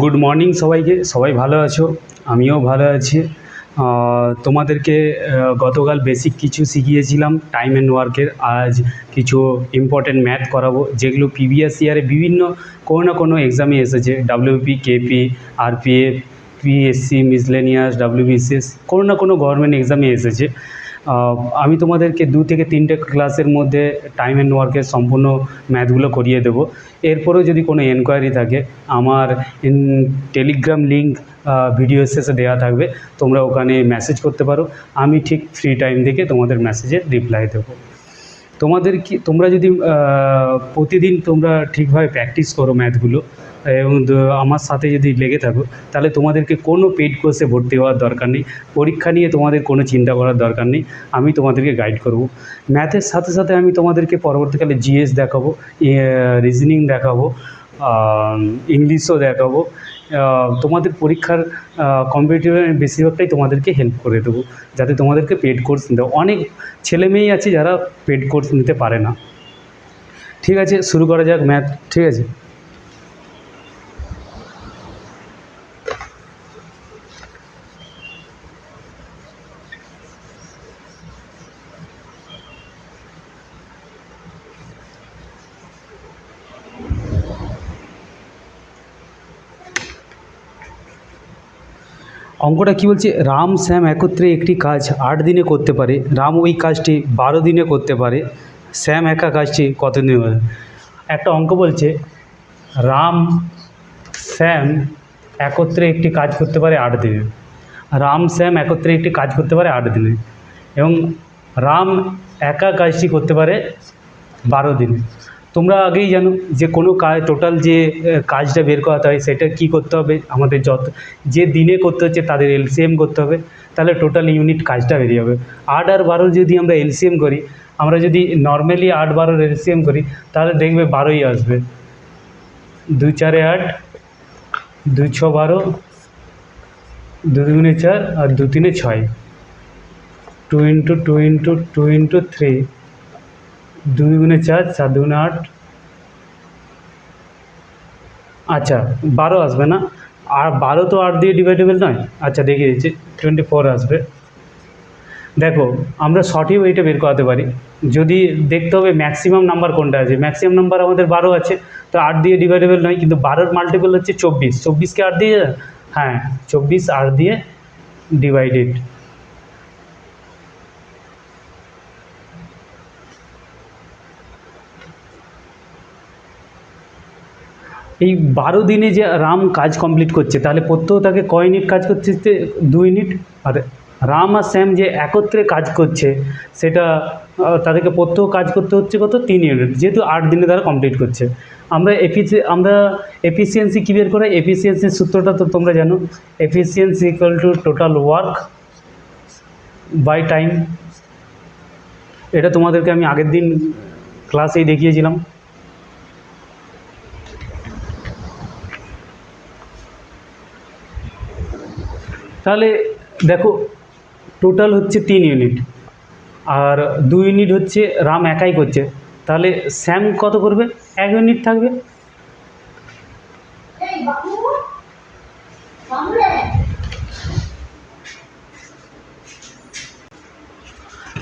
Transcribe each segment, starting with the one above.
Good morning সবাইকে। সবাই ভালো আছো? আমিও ভালো আছি। তোমাদেরকে গতকাল বেসিক কিছু শিখিয়েছিলাম টাইম অ্যান্ড ওয়ার্কের। আজ কিছু ইম্পর্টেন্ট ম্যাথ করাবো, যেগুলো প্রিভিয়াস ইয়ারে বিভিন্ন কোনো না কোনো এক্সামে এসেছে। WP, KP, RPF, PSC, miscellaneous, WBCS, কোনো না কোনো গভর্নমেন্ট এক্সামে এসেছে। আমি তোমাদেরকে 2 থেকে 3টে ক্লাসের মধ্যে টাইম অ্যান্ড ওয়ার্কের সম্পূর্ণ ম্যাথগুলো করিয়ে দেবো। এরপরেও যদি কোনো এনকোয়ারি থাকে, আমার টেলিগ্রাম লিঙ্ক ভিডিও শেষে দেওয়া থাকবে, তোমরা ওখানে মেসেজ করতে পারো। আমি ঠিক ফ্রি টাইম থেকে তোমাদের মেসেজের রিপ্লাই দেবো। তোমরা যদি প্রতিদিন তোমরা ঠিকভাবে প্র্যাকটিস করো ম্যাথগুলো এবং আমার সাথে যদি লেগে থাকো, তাহলে তোমাদেরকে কোনো পেইড কোর্সে ভর্তি হওয়ার দরকার নেই। পরীক্ষা নিয়ে তোমাদের কোনো চিন্তা করার দরকার নেই। আমি তোমাদেরকে গাইড করব। ম্যাথের সাথে সাথে আমি তোমাদেরকে পরবর্তীকালে জিএস দেখাবো, রিজনিং দেখাবো, ইংলিশও দেখাবো। তোমাদের পরীক্ষার কম্পিটিটিভ বেশিরভাগটাই তোমাদেরকে হেল্প করে দেবো, যাতে তোমাদেরকে পেড কোর্স নিতে। অনেক ছেলেমেয়েই আছে যারা পেড কোর্স নিতে পারে না। ঠিক আছে, শুরু করা যাক ম্যাথ। ঠিক আছে, অঙ্কটা কী বলছে? রাম শ্যাম একত্রে একটি কাজ 8 দিনে করতে পারে। রাম ওই কাজটি 12 দিনে করতে পারে। শ্যাম একা কাজটি কত দিনে করে? একটা অঙ্ক বলছে রাম শ্যাম একত্রে একটি কাজ করতে পারে 8 দিনে। রাম শ্যাম একত্রে একটি কাজ করতে পারে 8 দিনে, এবং রাম একা কাজটি করতে পারে 12 দিনে। তোমরা আগেই জানো যে কোনো কাজ টোটাল যে কাজটা বের করাতে হয়, সেটা কি করতে হবে? আমাদের যে দিনে করতে হচ্ছে তাদের এলসিএম করতে হবে, তাহলে টোটাল ইউনিট কাজটা বেরিয়ে যাবে। 8 আর 12 যদি আমরা এলসিএম করি, আমরা যদি নর্মালি 8-12 এলসিএম করি, তাহলে দেখবে 12ই আসবে। 2 4 8, 2 6 12, 2 2 4 আর 2 3 6, 2 ইন্টু 2 ইন্টু 2 ইন্টু 3, 2 2 4, 4 2 8। আচ্ছা, 12 আসবে না? আর 12 তো 8 দিয়ে ডিভাইডেবল নয়। আচ্ছা, দেখিয়ে দিচ্ছি, 24 আসবে। দেখো, আমরা সঠিক ওইটা বের করাতে পারি। যদি দেখতে হবে ম্যাক্সিমাম নাম্বার কোনটা আছে। ম্যাক্সিমাম নাম্বার আমাদের 12 আছে, তো 8 দিয়ে ডিভাইডেবল নয়, কিন্তু 12-র মাল্টিপল হচ্ছে 24। 24কে 8 দিয়ে, হ্যাঁ, 24 8 দিয়ে ডিভাইডেড। এই 12 দিনে যে রাম কাজ কমপ্লিট করছে, তাহলে প্রত্যহ তাকে কয় ইউনিট কাজ করছে? 2 ইউনিট। আর রাম আর শ্যাম যে একত্রে কাজ করছে, সেটা তাদেরকে প্রত্যহ কাজ করতে হচ্ছে কত? 3 ইউনিট, যেহেতু 8 দিনে তারা কমপ্লিট করছে। আমরা এফিসিয়েন্সি কী বের করাই? এফিসিয়েন্সির সূত্রটা তো তোমরা জানো। Efficiency equal to total work by time. এটা তোমাদেরকে আমি আগের দিন ক্লাসেই দেখিয়েছিলাম। তাহলে দেখো, টোটাল হচ্ছে 3 ইউনিট, আর 2 ইউনিট হচ্ছে রাম একাই করছে। তাহলে শ্যাম কত করবে? 1 ইউনিট থাকবে।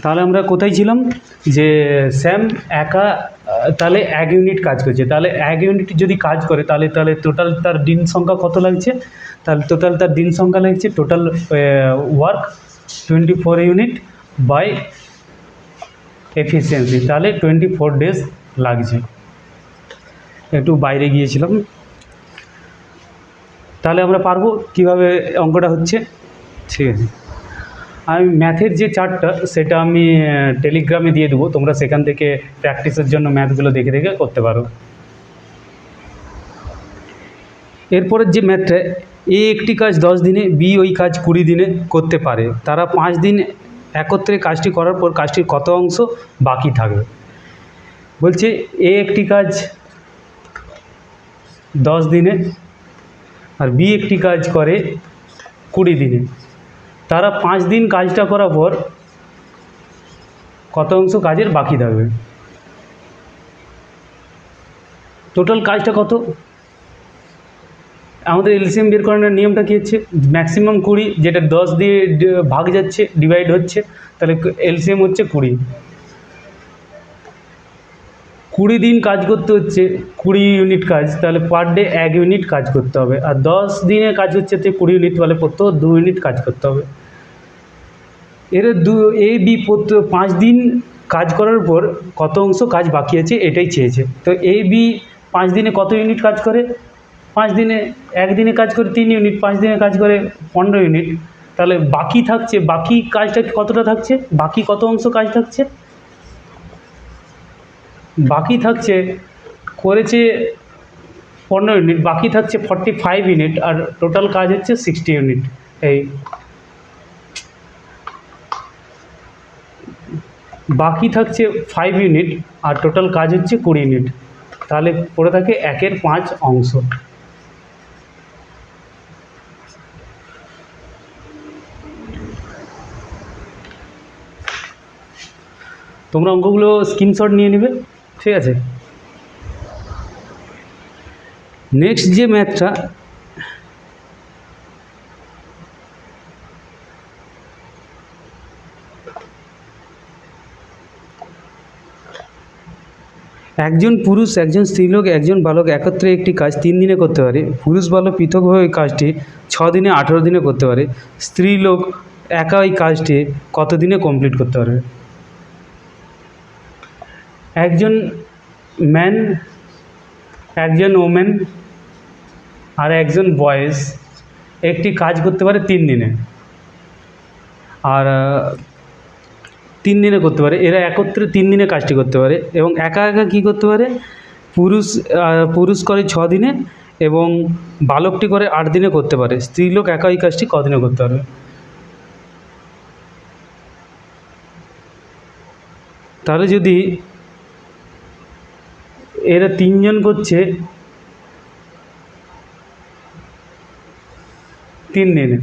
তাহলে আমরা কোথায় ছিলাম? যে শ্যাম একা তাহলে 1 ইউনিট কাজ করছে। তাহলে 1 ইউনিট যদি কাজ করে, তাহলে তাহলে টোটাল তার দিন সংখ্যা কত লাগছে? তাহলে টোটাল তার দিন সংখ্যা লাগছে, total work 24 unit by efficiency, তাহলে 24 ডেজ লাগছে। একটু বাইরে গিয়েছিলাম। তাহলে আমরা পারবো কীভাবে অঙ্কটা হচ্ছে। ঠিক আছে, আমি ম্যাথের যে চার্টটা, সেটা আমি টেলিগ্রামে দিয়ে দেবো, তোমরা সেখান থেকে প্র্যাকটিসের জন্য ম্যাথগুলো দেখে দেখে করতে পারো। এরপরের যে ম্যাথটা, এ একটি কাজ 10 দিনে, বি ওই কাজ 20 দিনে করতে পারে। তারা 5 দিন একত্রে কাজটি করার পর কাজটির কত অংশ বাকি থাকবে? বলছে এ একটি কাজ 10 দিনে আর বি একটি কাজ করে 20 দিনে। তারা 5 দিন কাজটা করার পর কত অংশ কাজের বাকি থাকবে? টোটাল কাজটা কত? আমাদের এলসিএম বের করানোর নিয়মটা কী হচ্ছে, ম্যাক্সিমাম 20, যেটা 10 দিয়ে ভাগ যাচ্ছে, ডিভাইড হচ্ছে, তাহলে এলসিএম হচ্ছে 20। 20 দিন কাজ করতে হচ্ছে 20 ইউনিট কাজ, তাহলে পার ডে 1 ইউনিট কাজ করতে হবে। আর 10 দিনে কাজ হচ্ছে 20 ইউনিট, তাহলে প্রত্যেক 2 ইউনিট কাজ করতে হবে। এর এ বি 5 দিন কাজ করার পর কত অংশ কাজ বাকি আছে এটাই চেয়েছে। তো এ বি 5 দিনে কত ইউনিট কাজ করে, 5 দিনে 1 দিনে কাজ করে 3 ইউনিট, 5 দিনে কাজ করে 15 ইউনিট। তাহলে বাকি থাকছে, বাকি কাজটা কতটা থাকছে, বাকি কত অংশ কাজ থাকছে, বাকি থাকছে, করেছে 15 ইউনিট, বাকি থাকছে 45 ইউনিট, আর টোটাল কাজ হচ্ছে 60 ইউনিট। এই বাকি থাকছে 5 ইউনিট আর টোটাল কাজ হচ্ছে 20 ইউনিট, তাহলে পড়ে থাকে 1/5 অংশ। তোমরা অঙ্কগুলো স্ক্রিনশট নিয়ে নেবে, ঠিক আছে। নেক্সট যে ম্যাথটা, একজন পুরুষ, একজন স্ত্রীলোক, একজন বালক একত্রে একটি কাজ 3 দিনে করতে পারে। পুরুষ বালক পৃথকভাবে ওই কাজটি 6 দিনে 18 দিনে করতে পারে। স্ত্রীলোক একা ওই কাজটি কত দিনে কমপ্লিট করতে পারবে? একজন ম্যান, একজন ওমেন আর একজন বয়েজ একটি কাজ করতে পারে 3 দিনে, আর 3 দিনে করতে পারে। এরা একত্রে 3 দিনে কাজটি করতে পারে এবং একা একা কী করতে পারে, পুরুষ করে 6 দিনে এবং বালকটি করে 8 দিনে করতে পারে। স্ত্রীলোক একা এই কাজটি কদিনে করতে পারবে? তাহলে যদি এরা 3 জন করছে 3 দিনে,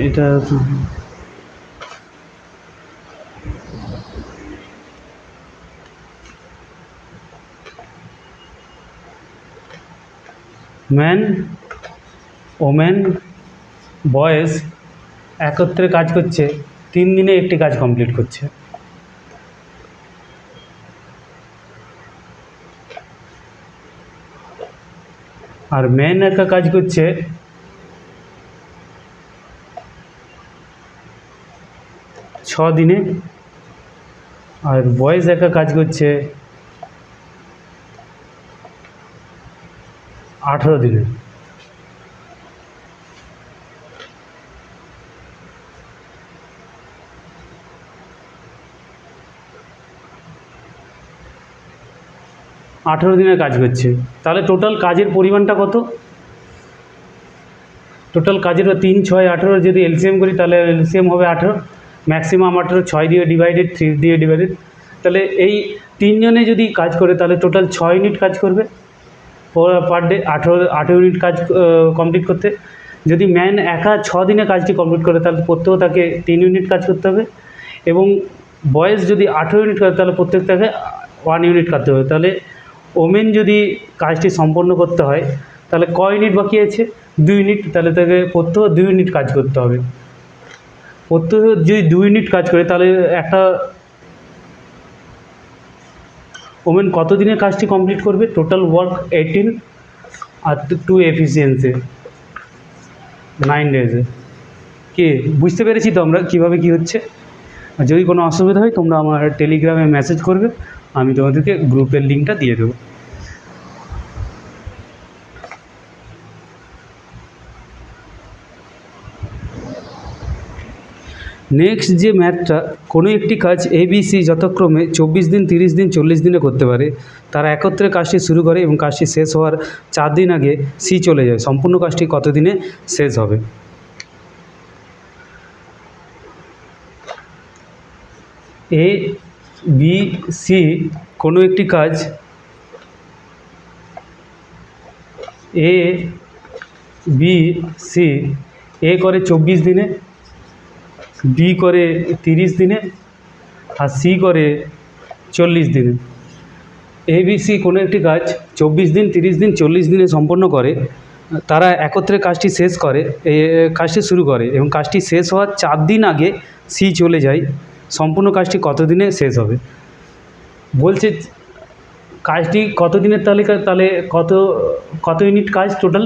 এটা ম্যান, ওমেন, বয়েজ একত্রে কাজ করছে 3 দিনে একটি কাজ কমপ্লিট করছে। আর ম্যান একা কাজ করছে 6 দিনে, আর বয়েজ একা কাজ করছে 18 দিনে। আঠেরো দিনের কাজ করছে, তাহলে টোটাল কাজের পরিমাণটা কত? টোটাল কাজের 3, 6, 18 যদি এলসিএম করি তাহলে এলসিএম হবে 18, ম্যাক্সিমাম 18, 6 দিয়ে ডিভাইডেড, 3 দিয়ে ডিভাইডেড। তাহলে এই 3 জনে যদি কাজ করে তাহলে টোটাল 6 ইউনিট কাজ করবে পার ডে, 18 ইউনিট কাজ কমপ্লিট করতে। যদি ম্যান একা 6 দিনে কাজটি কমপ্লিট করে তাহলে প্রত্যেক তাকে 3 ইউনিট কাজ করতে হবে, এবং বয়েজ যদি 18 ইউনিট করে তাহলে প্রত্যেক তাকে 1 ইউনিট করতে হবে। তাহলে ওমেন যদি কাজটি সম্পন্ন করতে হয় তাহলে ক ইউনিট বাকি আছে? 2 ইউনিট, তাহলে তাকে প্রত্যেক 2 ইউনিট কাজ করতে হবে। প্রত্যেক যদি 2 ইউনিট কাজ করে তাহলে একটা ওমেন কত দিনে কাজটি কমপ্লিট করবে? টোটাল ওয়ার্ক 18 আর 2 এফিসিয়েন্সি 9 ডেজে। কি বুঝতে পেরেছি তো আমরা কীভাবে কী হচ্ছে? যদি কোনো অসুবিধা হয় তোমরা আমার টেলিগ্রামে মেসেজ করবে, আমি তোমাদেরকে গ্রুপের লিঙ্কটা দিয়ে দেবো। নেক্সট যে ম্যাথটা, কোনো একটি কাজ ABC যথাক্রমে 24 দিন, 30 দিন, 40 দিনে করতে পারে। তারা একত্রে কাজটি শুরু করে এবং কাজটি শেষ হওয়ার 4 দিন আগে সি চলে যায়। সম্পূর্ণ কাজটি কত দিনে শেষ হবে? ABC কোনো একটি কাজ ABC এ করে 24 দিনে, বি করে 30 দিনে আর সি করে 40 দিনে। এবিসি কোনো একটি কাজ 24 দিন, 30 দিন, 40 দিনে সম্পন্ন করে, তারা একত্রে কাজটি শেষ করে, কাজটি শুরু করে এবং কাজটি শেষ হওয়ার 4 দিন আগে সি চলে যায়, সম্পূর্ণ কাজটি কত দিনে শেষ হবে? বলছে কাজটি কত দিনের তালিকা, তাহলে কত কত ইউনিট কাজ টোটাল,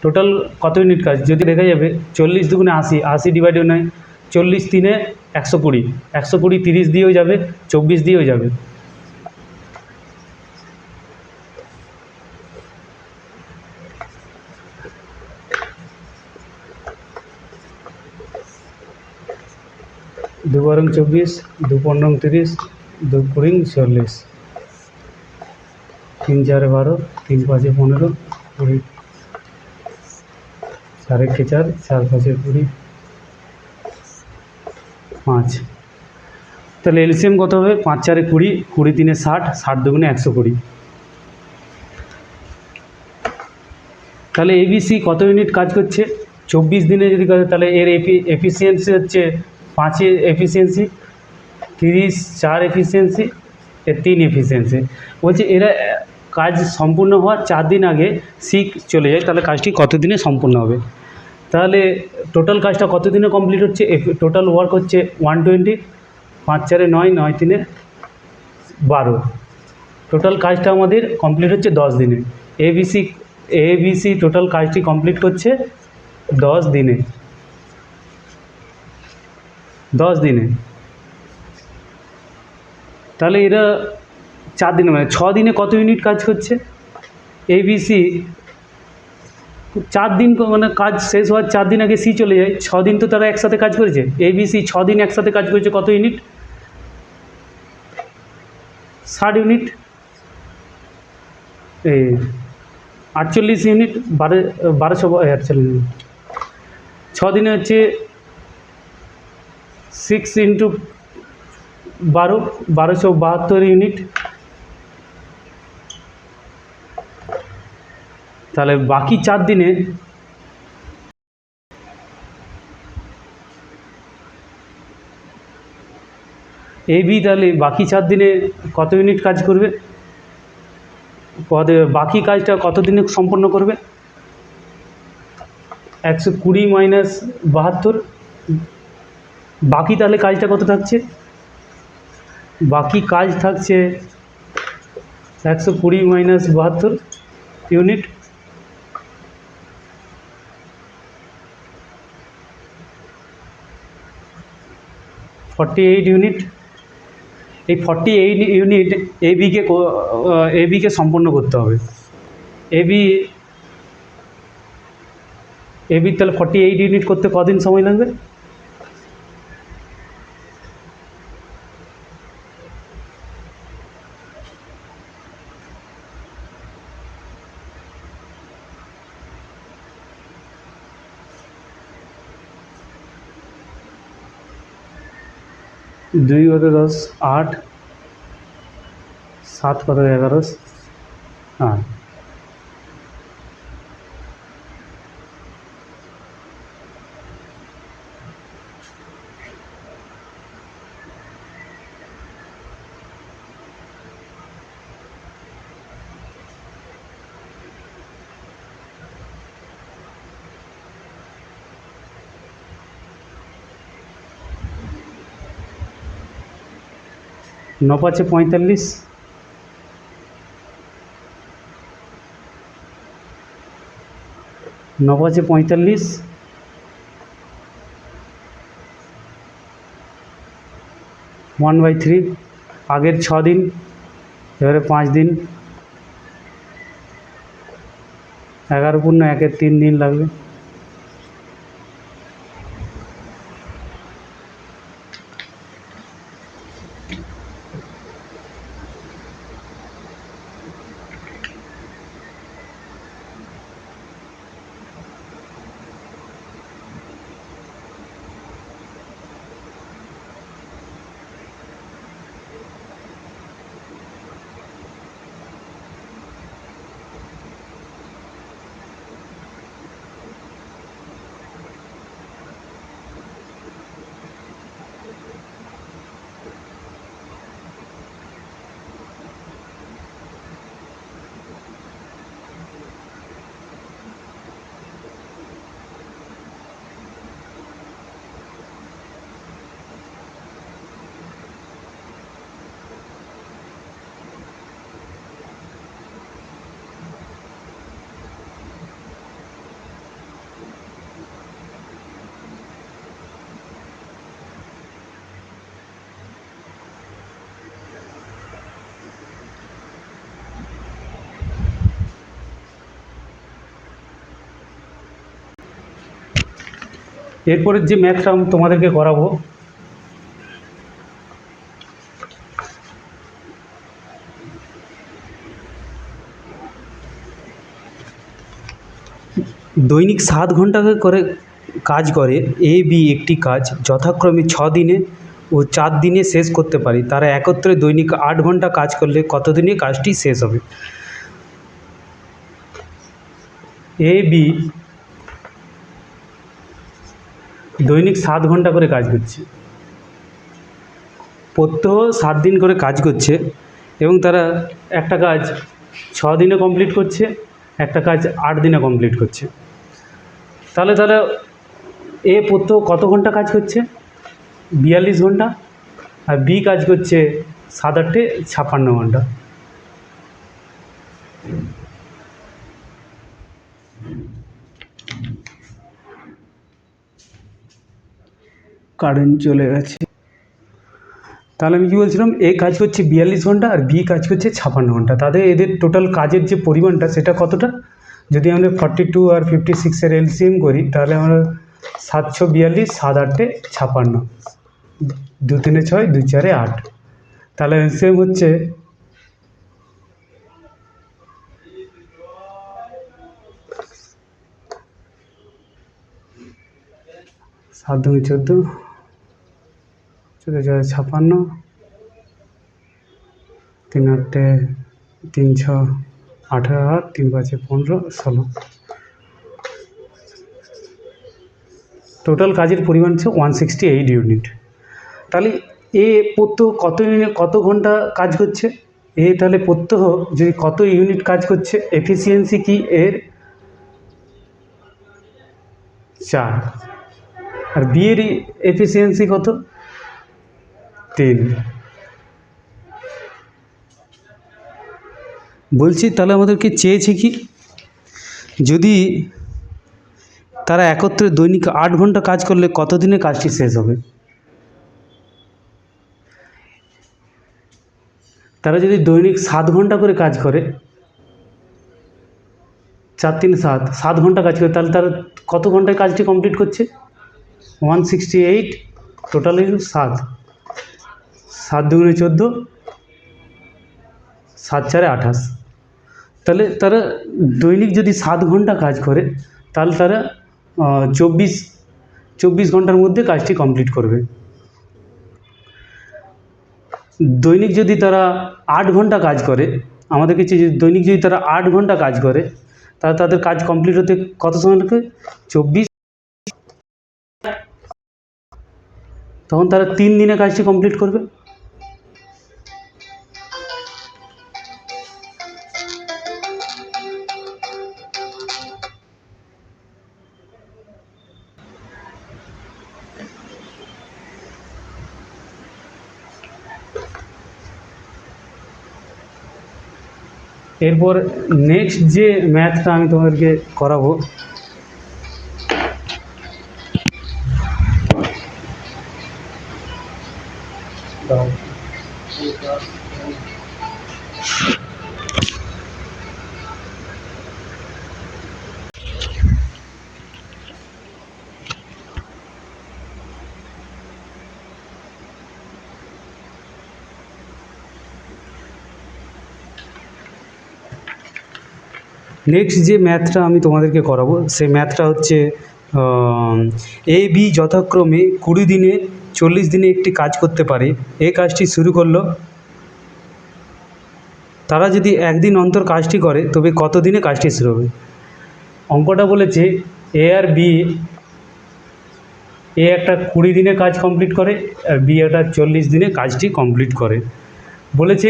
টোটাল কত ইউনিট কাজ যদি দেখা যাবে 40 দুগুণে 80, 80 ডিভাইডেড 9, 40 তিনে 120, 120 30 দিয়েও যাবে, 24 দিয়েও যাবে। দু বারং 24, দু পনেরো 30, দু কুড়ি 40, 3 4 12, 3 5 15, 20, 4 1 4, 4 5 20, 5। তাহলে এলসিএম কত হবে? 5 4 20, 20 3 60, 60 দুগুণে 120। তাহলে এবিসি কত ইউনিট কাজ করছে? 24 দিনে যদি করে তাহলে এর এফিসিয়েন্সি হচ্ছে 5 এফিসিয়েন্সি, 30 4 এফিসিয়েন্সি, এর 3 এফিসিয়েন্সি। বলছে এরা কাজ সম্পূর্ণ হওয়ার 4 দিন আগে সি চলে যায়, তাহলে কাজটি কত দিনে সম্পূর্ণ হবে? তাহলে টোটাল কাজটা কত দিনে কমপ্লিট হচ্ছে? টোটাল ওয়ার্ক হচ্ছে 120, 5 4 9, 9 3 12। টোটাল কাজটা আমাদের কমপ্লিট হচ্ছে 10 দিনে। এবিসি টোটাল কাজটি কমপ্লিট করছে 10 দিনে, 10 দিনে। তাহলে এরা 4 দিনে মানে 6 দিনে কত ইউনিট কাজ করছে? এবিসি 4 দিন মানে কাজ শেষ হওয়ার 4 দিন আগে সি চলে যায়, 6 দিন তো তারা একসাথে কাজ করেছে। এবিসি 6 দিন একসাথে কাজ করেছে, কত ইউনিট? 60 ইউনিট, এই 48 ইউনিট, 1248 ইউনিট। 6 দিনে হচ্ছে 6 × 12, 1272 ইউনিট। তাহলে বাকি 4 দিনে এবি তাহলে বাকি 4 দিনে কত ইউনিট কাজ করবে? বাকি কাজটা কত দিনে সম্পন্ন করবে? 120 মাইনাস 72। বাকি তাহলে কাজটা কত থাকছে? বাকি কাজ থাকছে 120 মাইনাস 72 ইউনিট। Forty 48 unit. এই 48 ইউনিট এবিকে সম্পন্ন করতে হবে। এবি তাহলে 48 ইউনিট করতে কদিন সময় লাগবে? দুই কত 10, 8, 7 কত 11, হ্যাঁ। ন পাঁচে 45, 9 5 45, 1/3। আগের 6 দিন, এবারে 5 দিন, 11 পূর্ণ 1-এর 3 দিন লাগবে। এরপরের যে ম্যাথটা আমি তোমাদেরকে করাবো, দৈনিক 7 ঘন্টা করে কাজ করে এ বি একটি কাজ যথাক্রমে 6 দিনে ও 4 দিনে শেষ করতে পারে। তারা একত্রে দৈনিক 8 ঘন্টা কাজ করলে কত দিনে কাজটি শেষ হবে? এ বি দৈনিক 7 ঘন্টা করে কাজ করছে, প্রত্যহ 7 দিন করে কাজ করছে এবং তারা একটা কাজ 6 দিনে কমপ্লিট করছে, একটা কাজ 8 দিনে কমপ্লিট করছে। তাহলে তারা এ প্রত্যহ কত ঘন্টা কাজ করছে? 42 ঘন্টা। আর বি কাজ করছে 7 8 56 ঘন্টা। কারেন্ট চলে গেছে। তাহলে আমি কী বলছিলাম, এ কাজ করছে 42 ঘন্টা আর বি কাজ করছে 56 ঘন্টা। তাদের এদের টোটাল কাজের যে পরিমাণটা সেটা কতটা? যদি আমরা 42 আর 56-এর এলসিএম করি তাহলে আমরা 742, 7 8 56, 2 3 6, 2 4 8। তাহলে এলসিএম হচ্ছে 7 2 14, 14 4 56, 3 8 3 6 18, 3 5 15 16। টোটাল কাজের পরিমাণ হচ্ছে 168 ইউনিট। তাহলে এ প্রত্যহ কত ঘন্টা কাজ করছে? এ তাহলে প্রত্যহ যদি কত ইউনিট কাজ করছে, এফিসিয়েন্সি কি এর? 4। আর বি এর এফিসিয়েন্সি কত? 3। বলছি তাহলে আমাদেরকে চেয়েছে কি, যদি তারা একত্রে দৈনিক 8 ঘন্টা কাজ করলে কত দিনে কাজটি শেষ হবে? তারা যদি দৈনিক 7 ঘন্টা করে কাজ করে, 4 3 7, 7 ঘন্টা কাজ করে, তাহলে তারা কত ঘন্টায় কাজটি কমপ্লিট করছে? 168, টোটাল 7, 7 2 14, 7 4 28। তাহলে তারা দৈনিক যদি 7 ঘন্টা কাজ করে তাহলে তারা 24 ঘন্টার মধ্যে কাজটি কমপ্লিট করবে। দৈনিক যদি তারা 8 ঘন্টা কাজ করে, আমাদের কাছে দৈনিক যদি তারা 8 ঘন্টা কাজ করে তাহলে তাদের কাজ কমপ্লিট হতে কত সময় লাগে? 24। তখন তারা 3 দিনে কাজটি কমপ্লিট করবে। এরপর নেক্সট যে ম্যাথটা আমি তোমাদেরকে করাবো, নেক্সট যে ম্যাথটা আমি তোমাদেরকে করাবো সেই ম্যাথটা হচ্ছে এ বি যথাক্রমে 20 দিনে 40 দিনে একটি কাজ করতে পারে। এই কাজটি শুরু করলো, তারা যদি একদিন অন্তর কাজটি করে তবে কত দিনে কাজটি শুরু হবে? অঙ্কটা বলেছে এ আর বি, এ একটা 20 দিনে কাজ কমপ্লিট করে আর বি একটা 40 দিনে কাজটি কমপ্লিট করে। বলেছে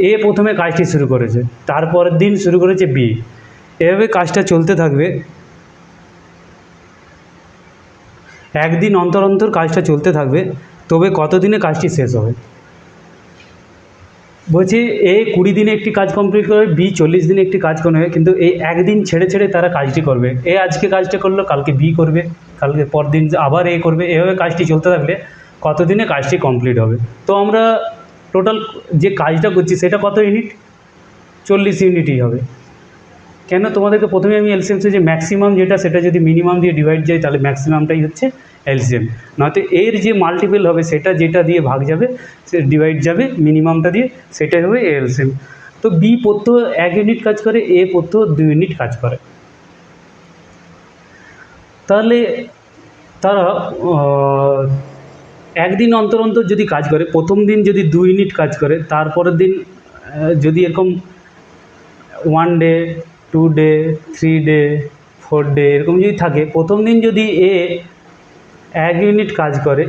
এ প্রথমে কাজটি শুরু করেছে, তারপরের দিন শুরু করেছে বি। এভাবে কাজটা চলতে থাকবে, একদিন অন্তর অন্তর কাজটা চলতে থাকবে, তবে কত দিনে কাজটি শেষ হবে? বলছি এ 20 দিনে একটি কাজ কমপ্লিট করবে, বি 40 দিনে একটি কাজ করবে, কিন্তু এই একদিন ছেড়ে ছেড়ে তারা কাজটি করবে। এ আজকে কাজটা করলো, কালকে বি করবে, কালকে পরদিন আবার এ করবে, এভাবে কাজটি চলতে থাকলে কত দিনে কাজটি কমপ্লিট হবে? তো আমরা টোটাল যে কাজটা করছি সেটা কত ইউনিট? 40 ইউনিটই হবে। কেন? তোমাদেরকে প্রথমে আমি এলসিএম যে ম্যাক্সিমাম যেটা সেটা যদি মিনিমাম দিয়ে ডিভাইড যায় তাহলে ম্যাক্সিমামটাই হচ্ছে এলসিএম, নয়তো এর যে মাল্টিপল হবে সেটা যেটা দিয়ে ভাগ যাবে সে ডিভাইড যাবে মিনিমামটা দিয়ে, সেটাই হবে এলসিএম। তো বি প্রত্যহ 1 ইউনিট কাজ করে, এ প্রত্যহ 2 ইউনিট কাজ করে। তাহলে তারা একদিন অন্তর অন্তর যদি কাজ করে, প্রথম দিন যদি 2 ইউনিট কাজ করে, তারপরের দিন যদি এরকম 1 ডে 2 ডে 3 ডে 4 ডে এরকম যদি থাকে, প্রথম দিন যদি এ 1 ইউনিট কাজ করে,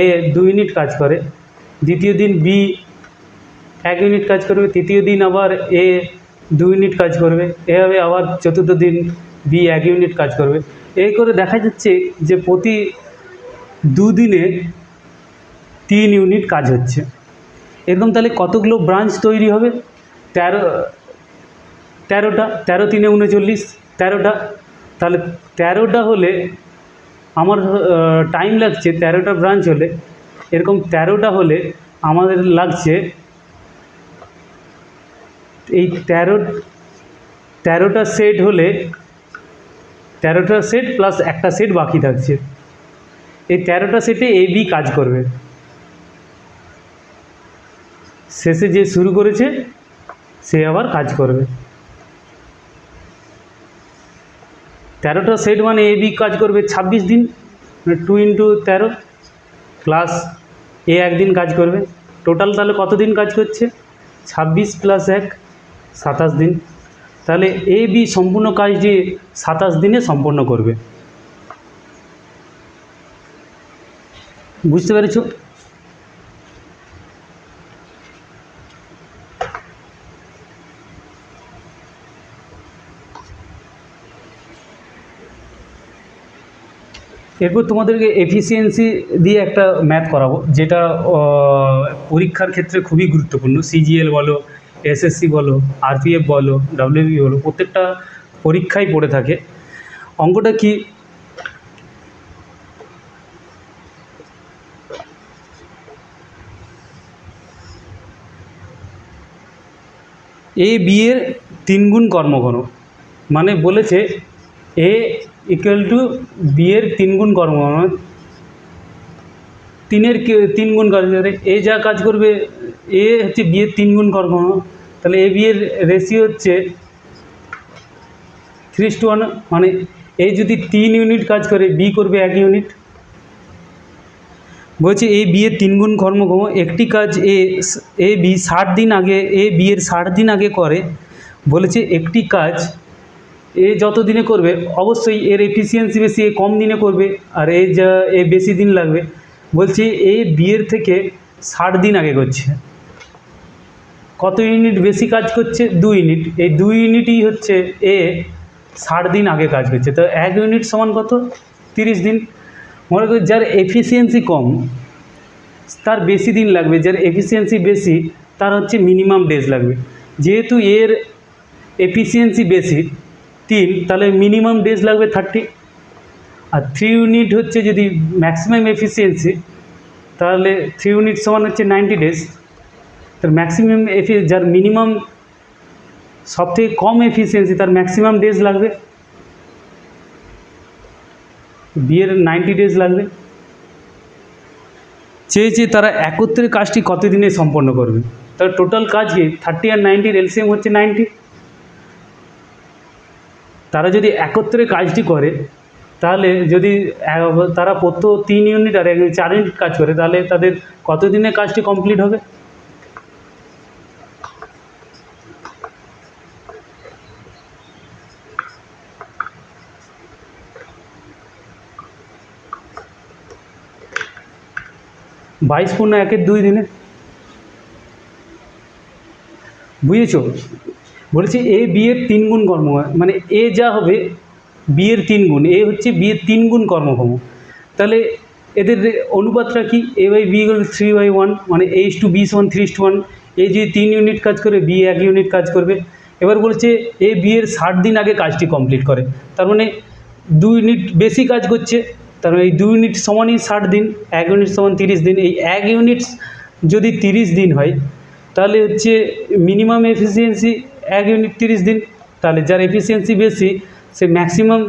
এ 2 ইউনিট কাজ করে, দ্বিতীয় দিন বি 1 ইউনিট কাজ করবে, তৃতীয় দিন আবার এ 2 ইউনিট কাজ করবে, এভাবে আবার চতুর্থ দিন বি 1 ইউনিট কাজ করবে। এই করে দেখা যাচ্ছে যে প্রতি 2 দিনে 3 ইউনিট কাজ হচ্ছে। এরকম তাহলে কতগুলো ব্রাঞ্চ তৈরি হবে? 13টা, 13 3 39, 13টা। তাহলে 13টা হলে আমার টাইম লাগছে, 13টা ব্রাঞ্চ হলে, এরকম 13টা হলে আমাদের লাগছে এই 13টা সেট হলে, 13টা সেট প্লাস একটা সেট বাকি থাকছে, এই 13টা সেটে এ বি কাজ করবে। শেষে যে শুরু করেছে সে আবার কাজ করবে। 13টা সেট মানে এ বি কাজ করবে 26 দিন, 2 ইন্টু 13 প্লাস এ একদিন কাজ করবে। টোটাল তাহলে কত দিন কাজ করছে? 26 প্লাস 1 27 দিন। তাহলে এ বি সম্পূর্ণ কাজটি 27 দিনে সম্পন্ন করবে। বুঝতে পেরেছো? এরপর তোমাদেরকে এফিসিয়েন্সি দিয়ে একটা ম্যাথ করাবো, যেটা পরীক্ষার ক্ষেত্রে খুবই গুরুত্বপূর্ণ। সিজিএল বলো, এসএসসি বলো, আরপিএফ বলো, ডাব্লিউবি বলো, প্রত্যেকটা পরীক্ষায় পড়ে থাকে। অঙ্কটা কি? এ বি এর 3 গুণ কর্ম করো, মানে বলেছে এ ইকুয়াল টু বি এর 3 গুণ কর্ম, মানে 3 গুণ কাজ করে। এ যা কাজ করবে, এ হচ্ছে বি এর 3 গুণ কর্ম, তাহলে এ বি এর রেশিও হচ্ছে 3:1, মানে এ যদি 3 ইউনিট কাজ করে, বি করবে 1 ইউনিট। বলছে এ বি এর 3 গুণ কর্মক্ষম একটি কাজ এ বি 60 দিন আগে, এ বি এর 60 দিন আগে করে। বলেছে একটি কাজ এ যত দিনে করবে, অবশ্যই এর এফিসিয়েন্সি বেশি, এ কম দিনে করবে, আর এ বেশি দিন লাগবে। বলছে এ বি এর থেকে 60 দিন আগে করছে, কত ইউনিট বেশি কাজ করছে? 2 ইউনিট। এই 2 ইউনিটই হচ্ছে এ 60 দিন আগে কাজ করছে। তো 1 ইউনিট সমান কত? 30 দিন। মনে করি যার এফিসিয়েন্সি কম তার বেশি দিন লাগবে, যার এফিসিয়েন্সি বেশি তার হচ্ছে মিনিমাম ডেজ লাগবে। যেহেতু এর এফিসিয়েন্সি বেশি 3, তাহলে মিনিমাম ডেজ লাগবে 30। আর 3 ইউনিট হচ্ছে যদি ম্যাক্সিমাম এফিসিয়েন্সি, তাহলে 3 ইউনিট সমান হচ্ছে 90 ডেজ। তার ম্যাক্সিমাম যার মিনিমাম সবথেকে কম এফিসিয়েন্সি তার ম্যাক্সিমাম ডেজ লাগবে, বিয়ের 90 ডেজ লাগবে। চেয়েছে তারা একত্রে কাজটি কত দিনে সম্পন্ন করবে। তার টোটাল কাজ কি? 30 আর 90 এলসিএম হচ্ছে 90। তারা যদি একত্রে কাজটি করে, তাহলে যদি তারা প্রত্যহ 3 ইউনিট আর 4 ইউনিট কাজ করে, তাহলে তাদের কত দিনে কাজটি কমপ্লিট হবে? বাইশ পূর্ণ 1-2 দিনে। বুঝেছো? বলেছি এ বি এর 3 গুণ কর্ম, মানে এ যা হবে বি এর 3 গুণ, এ হচ্ছে বি এর 3 গুণ কর্মক্ষম। তাহলে এদের অনুপাতটা কি? এ বাই বি ইকুয়াল 3/1, মানে A/B সমান 3:1। এ যদি 3 ইউনিট কাজ করে, বি 1 ইউনিট কাজ করবে। এবার বলছে এ বি এর 60 দিন আগে কাজটি কমপ্লিট করে, তার মানে 2 ইউনিট বেশি কাজ করছে, তার মানে এই 2 ইউনিট সমানই 60 দিন, 1 ইউনিট সমান 30 দিন। এই 1 ইউনিট যদি 30 দিন হয়, তাহলে হচ্ছে মিনিমাম এফিসিয়েন্সি 1 ইউনিট 30 দিন। তাহলে যার এফিসিয়েন্সি বেশি সে ম্যাক্সিমাম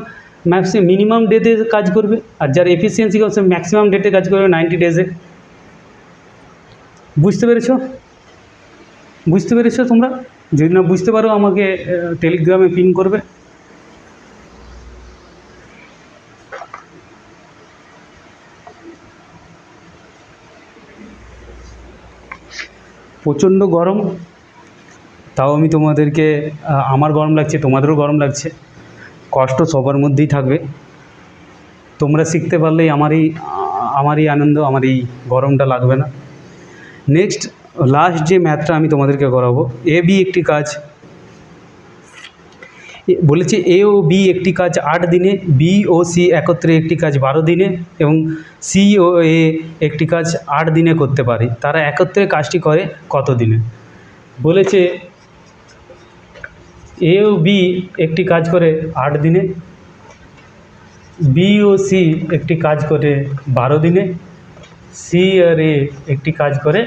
মিনিমাম ডেতে কাজ করবে, আর যার এফিসিয়েন্সি কম সে ম্যাক্সিমাম ডেটে কাজ করবে 90 ডেজে। বুঝতে পেরেছো? বুঝতে পেরেছো তোমরা? যদি না বুঝতে পারো আমাকে টেলিগ্রামে পিং করবে। প্রচণ্ড গরম, তাও আমি তোমাদেরকে আমার গরম লাগছে, তোমাদেরও গরম লাগছে, কষ্ট সবার মধ্যেই থাকবে। তোমরা শিখতে পারলেই আমারই আনন্দ, আমার এই গরমটা লাগবে না। নেক্সট লাস্ট যে ম্যাথটা আমি তোমাদেরকে করাবো, এ বি একটি কাজ বলেছে, এ ও বি একটি কাজ 8 দিনে, বি ও সি একত্রে একটি কাজ 12 দিনে এবং সি ও এ একটি কাজ 8 দিনে করতে পারে। তারা একত্রে কাজটি করে কত দিনে? বলেছে এ ও বি একটি কাজ করে 8 দিনে, বি ও সি একটি কাজ করে 12 দিনে, সি আর এ একটি কাজ করে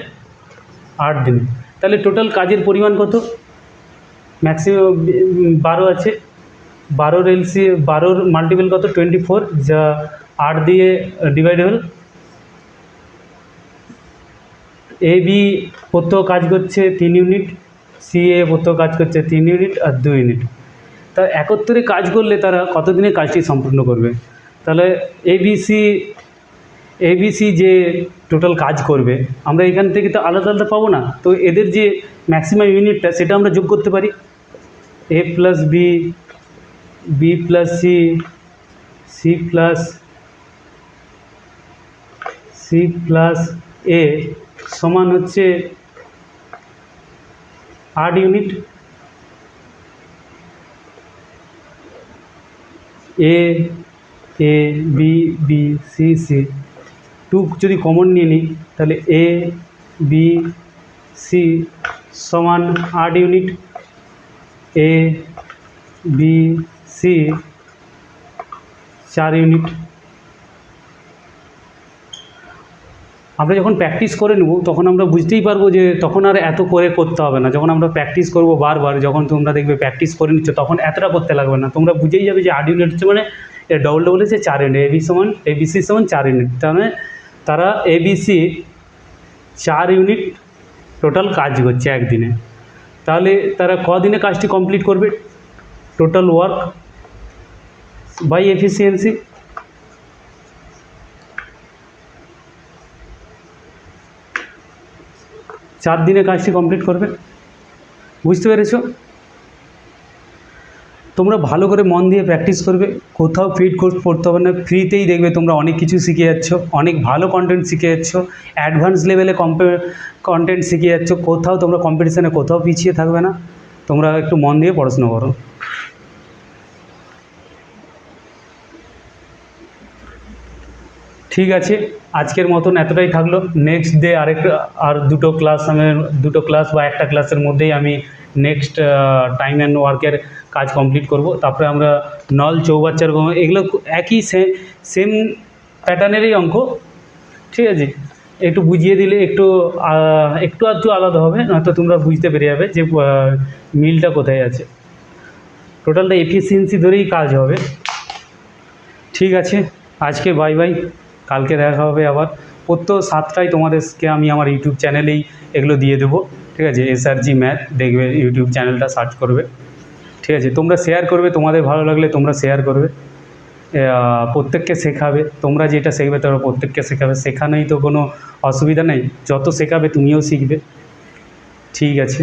8 দিনে। তাহলে টোটাল কাজের পরিমাণ কত? ম্যাক্সিমাম 12 আছে, 12 মাল্টিপল কত? 24, যা 8 দিয়ে ডিভাইডেবল। এ বি প্রত্যহ কাজ করছে 3 ইউনিট, সি এ প্রত্যহ কাজ করছে 3 ইউনিট আর 2 ইউনিট। তা একত্রে কাজ করলে তারা কত দিনে কাজটি সম্পূর্ণ করবে? তাহলে এবিসি যে টোটাল কাজ করবে, আমরা এখান থেকে তো আলাদা আলাদা পাবো না, তো এদের যে ম্যাক্সিমাম ইউনিটটা সেটা আমরা যোগ করতে পারি। A plus B, B plus C, C plus A সমান হচ্ছে 8 unit. A A B B C C, 2 যদি কমন নিয়ে নিই তাহলে এ বি সি সমান 8 unit, A B C 4 unit. আমরা যখন প্র্যাকটিস করে নেব তখন আমরা বুঝতেই পারবো যে তখন আর এত করে করতে হবে না। যখন আমরা প্র্যাকটিস করব বারবার, যখন তোমরা দেখবে প্র্যাকটিস করে নিচ্ছ তখন এতটা করতে লাগবে না, তোমরা বুঝেই যাবে যে 8 ইউনিট হচ্ছে মানে ডবল হচ্ছে 4 ইউনিট। এবিসি সমান 4 ইউনিট, তার মানে তারা এবিসি 4 ইউনিট টোটাল কাজ করছে একদিনে। তাহলে তারা কদিনে কাজটি কমপ্লিট করবে? টোটাল ওয়ার্ক বাই এফিসিয়েন্সি, চার দিনে কাজটি কমপ্লিট করবে। বুঝতে পেরেছো? তোমরা ভালো করে মন দিয়ে প্র্যাকটিস করবে, কোথাও ফিড কোর্স পড়তে হবে না, ফ্রিতেই দেখবে তোমরা অনেক কিছু শিখে যাচ্ছ, অনেক ভালো কন্টেন্ট শিখে যাচ্ছ, অ্যাডভান্স লেভেলে কন্টেন্ট শিখে যাচ্ছ, কোথাও তোমরা কম্পিটিশানে কোথাও পিছিয়ে থাকবে না। তোমরা একটু মন দিয়ে পড়াশোনা করো। ঠিক আছে, আজকের মতন এতটাই থাকলো। নেক্সট ডে আর দুটো ক্লাস বা একটা ক্লাসের মধ্যেই আমি নেক্সট টাইম অ্যান্ড ওয়ার্কের কাজ কমপ্লিট করব। তারপরে আমরা নল চৌবাচ্চার এগুলো একই সেম প্যাটার্নেরই অঙ্ক, ঠিক আছে? একটু বুঝিয়ে দিলে একটু আধটু আলাদা হবে, নয়তো তোমরা বুঝতে পেরে যাবে যে মিলটা কোথায় আছে। টোটালটা এফিসিয়েন্সি ধরেই কাজ হবে। ঠিক আছে, আজকে বাই বাই, কালকে দেখা হবে আবার। প্রত্যহ 7টায় তোমাদেরকে আমি আমার ইউটিউব চ্যানেলেই এগুলো দিয়ে দেবো, ঠিক আছে? এসআরজি ম্যাথ দেখবে, ইউটিউব চ্যানেলটা সার্চ করবে, ঠিক আছে? তোমরা শেয়ার করবে, তোমাদের ভালো লাগলে তোমরা শেয়ার করবে, প্রত্যেককে শেখাবে। তোমরা যেটা শিখবে তোমরা প্রত্যেককে শেখাবে, শেখানোই তো কোনো অসুবিধা নেই, যত শেখাবে তুমিও শিখবে। ঠিক আছে।